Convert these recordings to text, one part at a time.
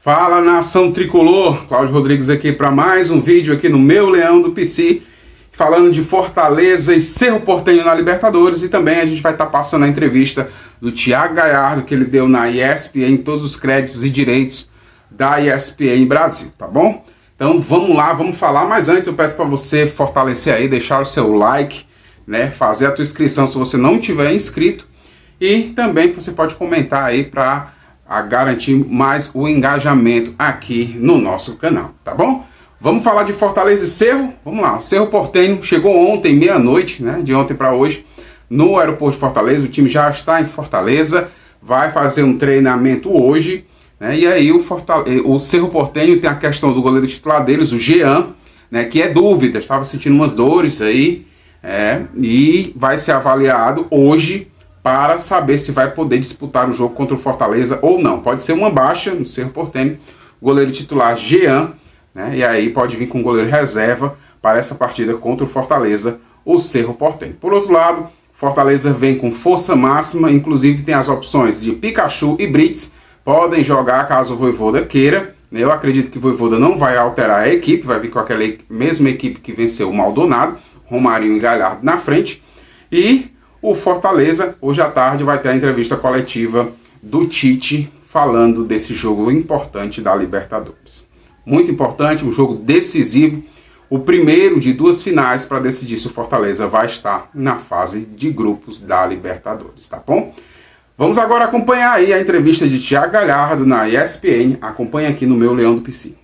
Fala, nação tricolor, Cláudio Rodrigues aqui para mais um vídeo aqui no meu Leão do PC, falando de Fortaleza e Cerro Porteño na Libertadores, e também a gente vai estar passando a entrevista do Thiago Galhardo que ele deu na ESPN, todos os créditos e direitos da ESPN Brasil, tá bom? Então vamos lá, vamos falar, mas antes eu peço para você fortalecer aí, deixar o seu like, né, fazer a tua inscrição se você não tiver inscrito, e também você pode comentar aí para garantir mais o engajamento aqui no nosso canal, tá bom? Vamos falar de Fortaleza e Cerro? Vamos lá, o Cerro Porteño chegou ontem, meia-noite, né, de ontem para hoje, no aeroporto de Fortaleza. O time já está em Fortaleza, vai fazer um treinamento hoje, né, e aí o Cerro Porteño tem a questão do goleiro titular deles, o Jean, né, que é dúvida, estava sentindo umas dores aí, e vai ser avaliado hoje para saber se vai poder disputar o jogo contra o Fortaleza ou não. Pode ser uma baixa no Cerro Porteño, o goleiro titular Jean, né, e aí pode vir com o goleiro reserva para essa partida contra o Fortaleza, o Cerro Porteño. Por outro lado, Fortaleza vem com força máxima, inclusive tem as opções de Pikachu e Brits, podem jogar caso o Vojvoda queira. Eu acredito que o Vojvoda não vai alterar a equipe, vai vir com aquela mesma equipe que venceu o Maldonado, Romarinho e Galhardo na frente. E o Fortaleza, hoje à tarde, vai ter a entrevista coletiva do Tite falando desse jogo importante da Libertadores. Muito importante, um jogo decisivo, o primeiro de duas finais para decidir se o Fortaleza vai estar na fase de grupos da Libertadores, tá bom? Vamos agora acompanhar aí a entrevista de Thiago Galhardo na ESPN. Acompanha aqui no meu Leão do PC.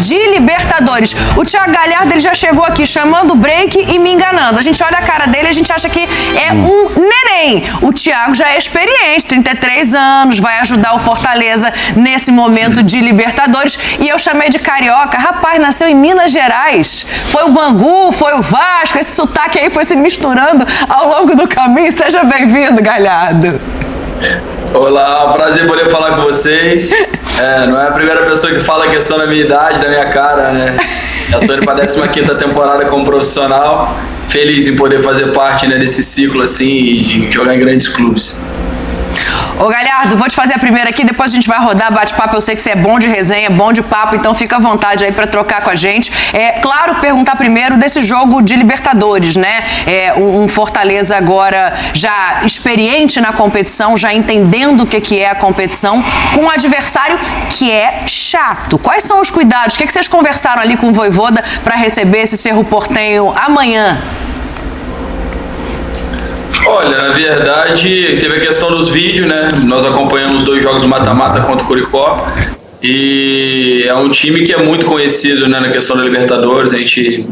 De Libertadores. O Thiago Galhardo, ele já chegou aqui chamando o break e me enganando. A gente olha a cara dele, a gente acha que é um neném. O Thiago já é experiente, 33 anos, vai ajudar o Fortaleza nesse momento de Libertadores. E eu chamei de carioca. Rapaz, nasceu em Minas Gerais. Foi o Bangu, foi o Vasco, esse sotaque aí foi se misturando ao longo do caminho. Seja bem-vindo, Galhardo. Olá, prazer poder falar com vocês. Não é a primeira pessoa que fala a questão da minha idade, da minha cara, né? Já tô indo pra 15ª temporada como profissional. Feliz em poder fazer parte, né, desse ciclo assim e de jogar em grandes clubes. Ô Galhardo, vou te fazer a primeira aqui, depois a gente vai rodar bate-papo. Eu sei que você é bom de resenha, bom de papo, então fica à vontade aí pra trocar com a gente. Claro, perguntar primeiro desse jogo de Libertadores, né? Um Fortaleza agora já experiente na competição, já entendendo o que é a competição, com um adversário que é chato. Quais são os cuidados? O que vocês conversaram ali com o Vojvoda pra receber esse Cerro Porteño amanhã? Olha, na verdade, teve a questão dos vídeos, né? Nós acompanhamos 2 jogos mata-mata contra o Curicó. E é um time que é muito conhecido, né, na questão da Libertadores.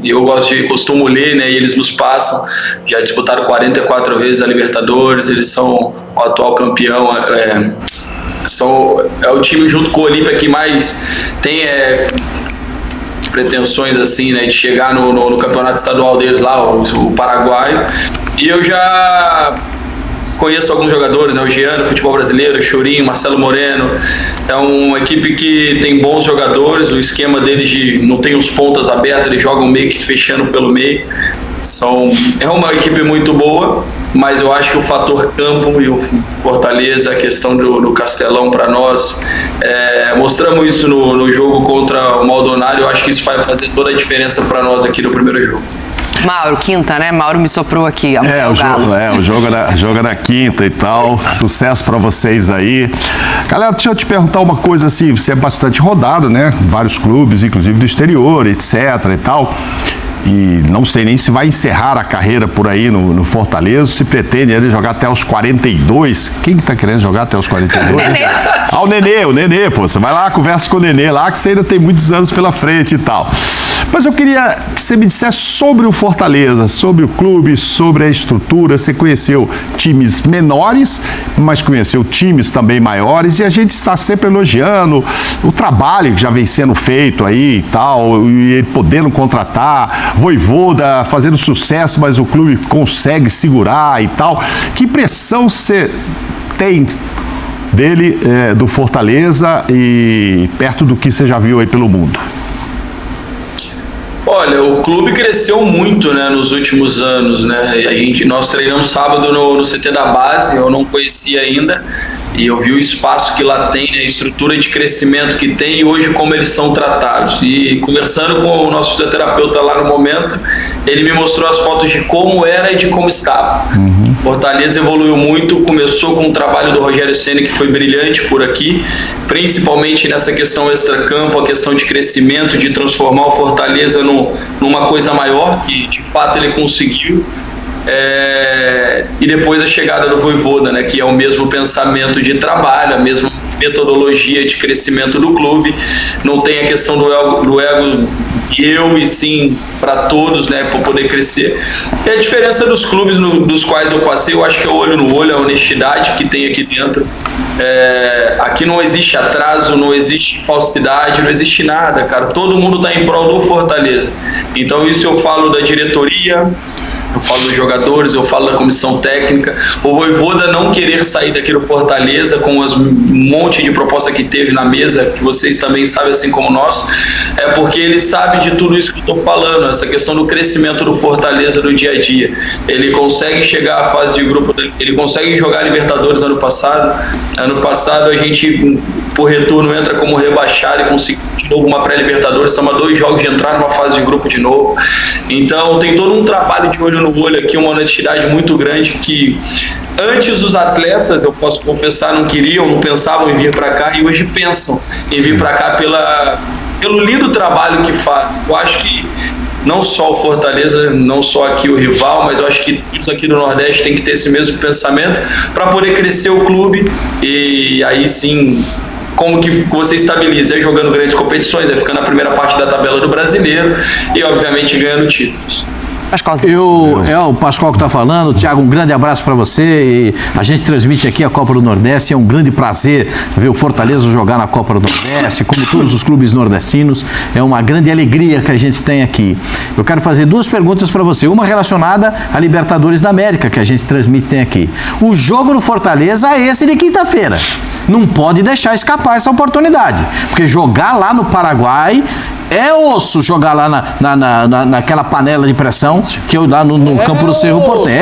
Eu costumo ler, né, e eles nos passam. Já disputaram 44 vezes a Libertadores, eles são o atual campeão. É o time junto com o Olímpia que mais tem pretensões assim, né, de chegar no campeonato estadual deles lá, o paraguaio. E eu já conheço alguns jogadores, né, o Jean do futebol brasileiro, o Churinho, Marcelo Moreno. É uma equipe que tem bons jogadores, o esquema deles não tem os pontas abertas, eles jogam meio que fechando pelo meio. É uma equipe muito boa, mas eu acho que o fator campo e o Fortaleza, a questão do Castelão para nós, mostramos isso no jogo contra o Maldonado. Eu acho que isso vai fazer toda a diferença para nós aqui no primeiro jogo. Mauro, quinta, né? Mauro me soprou aqui. O jogo é na quinta e tal. Sucesso pra vocês aí. Galera, deixa eu te perguntar uma coisa assim. Você é bastante rodado, né? Vários clubes, inclusive do exterior, etc e tal. E não sei nem se vai encerrar a carreira por aí no Fortaleza, se pretende ele jogar até os 42. Quem que tá querendo jogar até os 42? Nenê. O Nenê, pô. Você vai lá, conversa com o Nenê lá, que você ainda tem muitos anos pela frente e tal. Mas eu queria que você me dissesse sobre o Fortaleza, sobre o clube, sobre a estrutura. Você conheceu times menores, mas conheceu times também maiores, e a gente está sempre elogiando o trabalho que já vem sendo feito aí e tal, e ele podendo contratar, Vojvoda fazendo sucesso, mas o clube consegue segurar e tal. Que impressão você tem dele, do Fortaleza e perto do que você já viu aí pelo mundo? Olha, o clube cresceu muito, né, nos últimos anos, né? Nós treinamos sábado no CT da base, eu não conhecia ainda, e eu vi o espaço que lá tem, né, a estrutura de crescimento que tem e hoje como eles são tratados. E conversando com o nosso fisioterapeuta lá no momento, ele me mostrou as fotos de como era e de como estava. Fortaleza evoluiu muito, começou com o trabalho do Rogério Ceni, que foi brilhante por aqui, principalmente nessa questão extracampo, a questão de crescimento, de transformar o Fortaleza numa coisa maior, que de fato ele conseguiu. E depois a chegada do Vojvoda, né, que é o mesmo pensamento de trabalho, a mesma metodologia de crescimento do clube, não tem a questão do ego eu e sim para todos, né, para poder crescer. E a diferença dos clubes dos quais eu passei, eu acho que é o olho no olho, a honestidade que tem aqui dentro. Aqui não existe atraso, não existe falsidade, não existe nada, cara. Todo mundo está em prol do Fortaleza. Então isso eu falo da diretoria, eu falo dos jogadores, eu falo da comissão técnica. O Vojvoda não querer sair daqui do Fortaleza com um monte de proposta que teve na mesa, que vocês também sabem, assim como nós, é porque ele sabe de tudo isso que eu estou falando, essa questão do crescimento do Fortaleza no dia a dia. Ele consegue chegar à fase de grupo, ele consegue jogar Libertadores ano passado. Ano passado a gente, por retorno, entra como rebaixado e conseguiu de novo uma pré-Libertadores, estamos a 2 jogos de entrar numa fase de grupo de novo. Então tem todo um trabalho de olho no olho aqui, uma honestidade muito grande que antes os atletas, eu posso confessar, não queriam, não pensavam em vir para cá e hoje pensam em vir para cá pelo lindo trabalho que faz. Eu acho que não só o Fortaleza, não só aqui o rival, mas eu acho que isso aqui do Nordeste tem que ter esse mesmo pensamento para poder crescer o clube e aí sim. Como que você estabiliza? É jogando grandes competições, é ficando na primeira parte da tabela do Brasileiro e obviamente ganhando títulos. O Pascoal que está falando. Thiago, um grande abraço para você. E a gente transmite aqui a Copa do Nordeste. É um grande prazer ver o Fortaleza jogar na Copa do Nordeste, como todos os clubes nordestinos. É uma grande alegria que a gente tem aqui. Eu quero fazer 2 perguntas para você. Uma relacionada à Libertadores da América, que a gente transmite tem aqui. O jogo do Fortaleza é esse de quinta-feira. Não pode deixar escapar essa oportunidade, porque jogar lá no Paraguai é osso, jogar lá naquela panela de pressão que eu lá no campo do Cerro Porteño.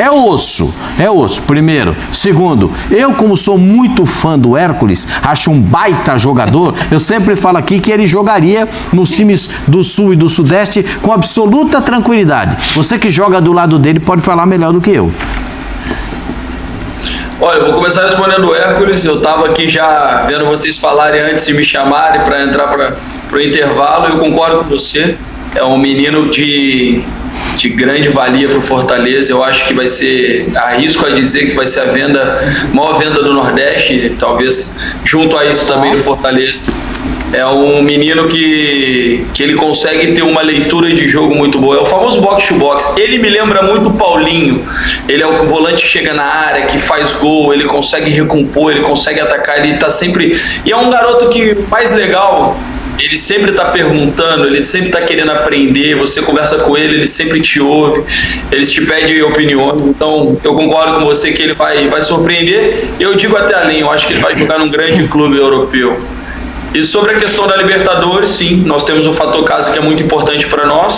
É osso, primeiro. Segundo, eu como sou muito fã do Hércules, acho um baita jogador, eu sempre falo aqui que ele jogaria nos times do Sul e do Sudeste com absoluta tranquilidade. Você que joga do lado dele pode falar melhor do que eu. Olha, eu vou começar respondendo o Hércules. Eu estava aqui já vendo vocês falarem antes de me chamarem para entrar para o intervalo. Eu concordo com você. É um menino de grande valia para o Fortaleza. Eu acho que vai ser, arrisco a dizer que vai ser a maior venda do Nordeste, talvez junto a isso também do Fortaleza. É um menino que ele consegue ter uma leitura de jogo muito boa. É o famoso box-to-box. Ele me lembra muito o Paulinho. Ele é o volante que chega na área, que faz gol, ele consegue recompor, ele consegue atacar, ele tá sempre... E é um garoto que, o mais legal, ele sempre tá perguntando, ele sempre tá querendo aprender, você conversa com ele, ele sempre te ouve, ele te pede opiniões. Então, eu concordo com você que ele vai surpreender. Eu digo até além, eu acho que ele vai jogar num grande clube europeu. E sobre a questão da Libertadores, sim, nós temos um fator casa que é muito importante para nós,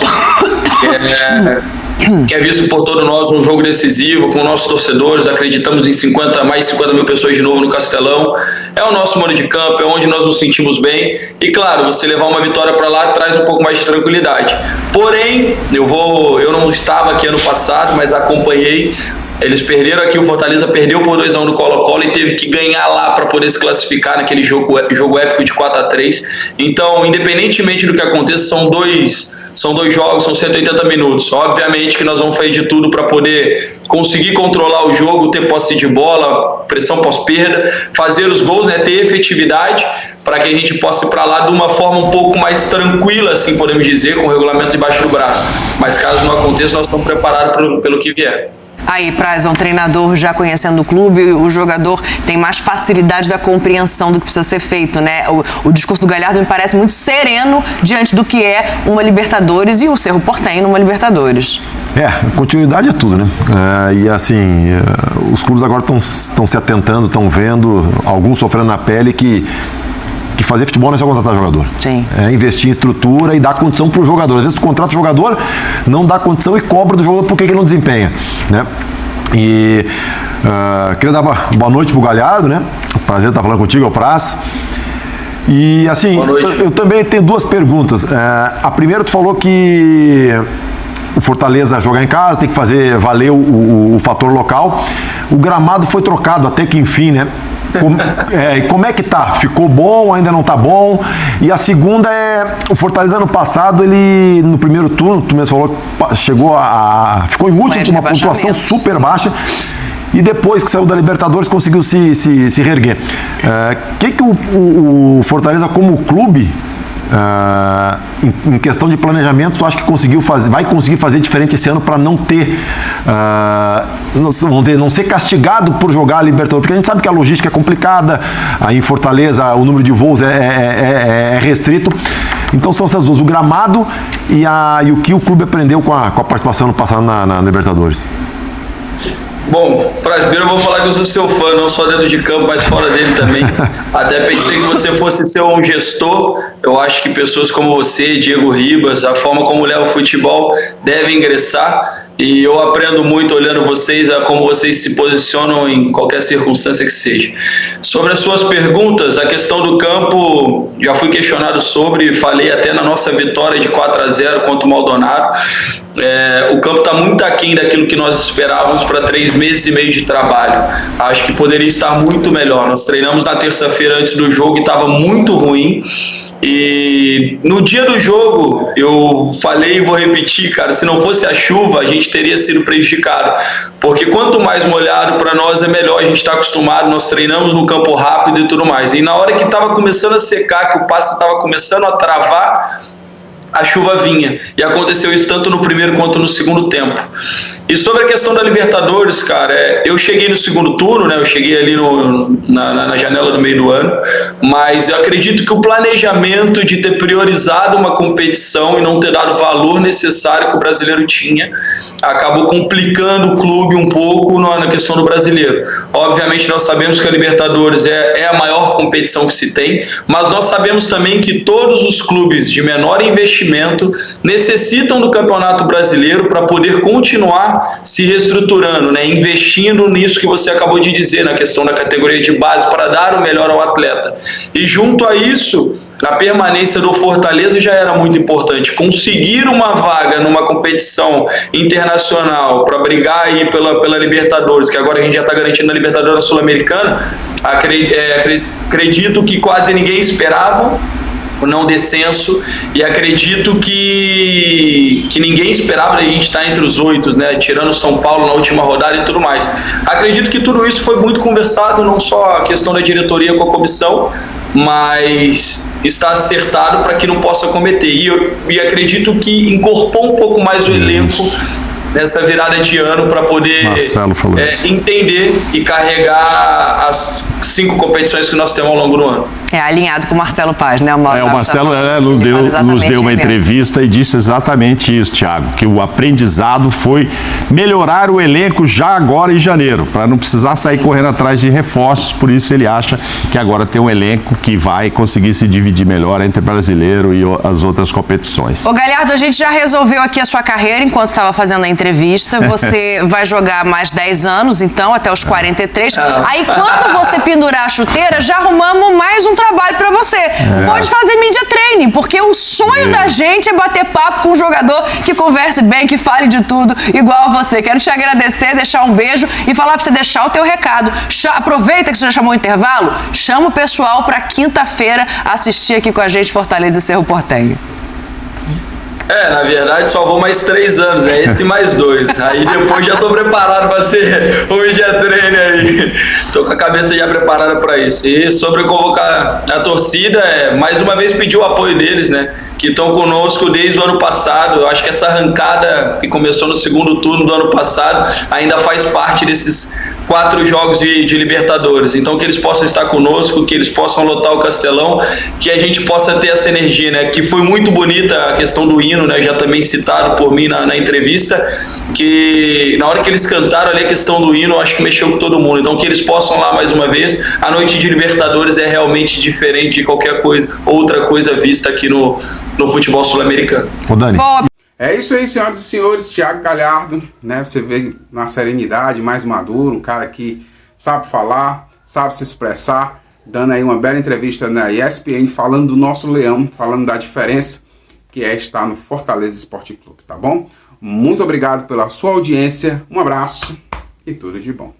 que é visto por todos nós um jogo decisivo, com nossos torcedores, acreditamos em mais de 50 mil pessoas de novo no Castelão, é o nosso mano de campo, é onde nós nos sentimos bem, e claro, você levar uma vitória para lá traz um pouco mais de tranquilidade. Porém, eu não estava aqui ano passado, mas acompanhei. Eles perderam aqui, o Fortaleza perdeu por 2-1 do Colo-Colo e teve que ganhar lá para poder se classificar naquele jogo épico de 4-3. Então, independentemente do que aconteça, são dois jogos, são 180 minutos. Obviamente que nós vamos fazer de tudo para poder conseguir controlar o jogo, ter posse de bola, pressão pós-perda, fazer os gols, né, ter efetividade, para que a gente possa ir para lá de uma forma um pouco mais tranquila, assim podemos dizer, com o regulamento debaixo do braço. Mas caso não aconteça, nós estamos preparados pelo que vier. Aí, Praz, um treinador já conhecendo o clube, o jogador tem mais facilidade da compreensão do que precisa ser feito, né? O discurso do Galhardo me parece muito sereno diante do que é uma Libertadores e o Cerro Porteño numa Libertadores. Continuidade é tudo, né? E assim, os clubes agora estão se atentando, estão vendo, alguns sofrendo na pele que fazer futebol não é só contratar jogador. Sim. É investir em estrutura e dar condição para o jogador. Às vezes tu contrata o jogador, não dá condição e cobra do jogador porque ele não desempenha, né? E queria dar boa noite pro Galhardo, né? Prazer estar falando contigo, é o Praz. E assim, eu também tenho duas perguntas. A primeira, tu falou que o Fortaleza jogar em casa, tem que fazer valer o fator local. O gramado foi trocado até que enfim, né? Como é que tá? Ficou bom? Ainda não tá bom? E a segunda o Fortaleza ano passado, ele no primeiro turno, tu mesmo falou, ficou em último, com uma pontuação super baixa. E depois que saiu da Libertadores, conseguiu se reerguer. Que o Fortaleza como clube, em questão de planejamento, tu acha que vai conseguir fazer diferente esse ano para não ter, não ser castigado por jogar a Libertadores? Porque a gente sabe que a logística é complicada, aí em Fortaleza o número de voos é restrito. Então são essas duas, o gramado e o que o clube aprendeu com a participação no passado na Libertadores. Bom, primeiro eu vou falar que eu sou seu fã, não só dentro de campo, mas fora dele também. Até pensei que você fosse ser um gestor. Eu acho que pessoas como você, Diego Ribas, a forma como leva o futebol, devem ingressar. E eu aprendo muito olhando vocês, a como vocês se posicionam em qualquer circunstância que seja. Sobre as suas perguntas, a questão do campo, já fui questionado sobre, falei até na nossa vitória de 4-0 contra o Maldonado. O campo está muito aquém daquilo que nós esperávamos para 3 meses e meio de trabalho. Acho que poderia estar muito melhor. Nós treinamos na terça-feira antes do jogo e estava muito ruim. E no dia do jogo, eu falei e vou repetir, cara, se não fosse a chuva, a gente teria sido prejudicado. Porque quanto mais molhado para nós é melhor, a gente está acostumado, nós treinamos no campo rápido e tudo mais. E na hora que estava começando a secar, que o passe estava começando a travar, a chuva vinha. E aconteceu isso tanto no primeiro quanto no segundo tempo. E sobre a questão da Libertadores, cara, eu cheguei no segundo turno, né? Eu cheguei ali na janela do meio do ano, mas eu acredito que o planejamento de ter priorizado uma competição e não ter dado o valor necessário que o brasileiro tinha, acabou complicando o clube um pouco na questão do brasileiro. Obviamente nós sabemos que a Libertadores é a maior competição que se tem, mas nós sabemos também que todos os clubes de menor investimento necessitam do Campeonato Brasileiro para poder continuar se reestruturando, né? Investindo nisso que você acabou de dizer, na questão da categoria de base, para dar o melhor ao atleta. E junto a isso, a permanência do Fortaleza já era muito importante. Conseguir uma vaga numa competição internacional para brigar aí pela Libertadores, que agora a gente já está garantindo a Libertadores Sul-Americana, acredito que quase ninguém esperava o não descenso, e acredito que ninguém esperava a gente estar entre os 8, né, tirando o São Paulo na última rodada e tudo mais. Acredito que tudo isso foi muito conversado, não só a questão da diretoria com a comissão, mas está acertado para que não possa cometer. E acredito que incorporou um pouco mais o elenco nessa virada de ano para poder entender e carregar as 5 competições que nós temos ao longo do ano. Alinhado com o Marcelo Paz, né? O Marcelo nos deu uma entrevista e disse exatamente isso, Thiago, que o aprendizado foi melhorar o elenco já agora em janeiro, para não precisar sair correndo atrás de reforços. Por isso ele acha que agora tem um elenco que vai conseguir se dividir melhor entre brasileiro e as outras competições. Ô Galhardo, a gente já resolveu aqui a sua carreira enquanto estava fazendo a entrevista. Você vai jogar mais 10 anos, então, até os 43. Aí quando você pendurar a chuteira, já arrumamos mais um trabalho pra você. Pode fazer media training, porque o sonho da gente é bater papo com um jogador que converse bem, que fale de tudo, igual a você. Quero te agradecer, deixar um beijo e falar pra você deixar o teu recado. Aproveita que você já chamou o intervalo, chama o pessoal pra quinta-feira assistir aqui com a gente Fortaleza e Cerro Porteño. Na verdade só vou mais 3 anos, esse mais 2. Aí depois já tô preparado para ser o media trainer aí. Tô com a cabeça já preparada para isso. E sobre convocar a torcida, mais uma vez pedir o apoio deles, né? Que estão conosco desde o ano passado. Eu acho que essa arrancada que começou no segundo turno do ano passado ainda faz parte 4 jogos de Libertadores. Então que eles possam estar conosco, que eles possam lotar o Castelão, que a gente possa ter essa energia, né? Que foi muito bonita a questão do hino, né? Já também citado por mim na entrevista, que na hora que eles cantaram ali a questão do hino, acho que mexeu com todo mundo. Então que eles possam lá mais uma vez. A noite de Libertadores é realmente diferente de qualquer coisa, outra coisa vista aqui no futebol sul-americano. Ô, Dani. Boa. É isso aí, senhoras e senhores. Thiago Galhardo, né? Você vê na serenidade, mais maduro, um cara que sabe falar, sabe se expressar, dando aí uma bela entrevista na ESPN, falando do nosso Leão, falando da diferença que é estar no Fortaleza Esporte Clube, tá bom? Muito obrigado pela sua audiência, um abraço e tudo de bom.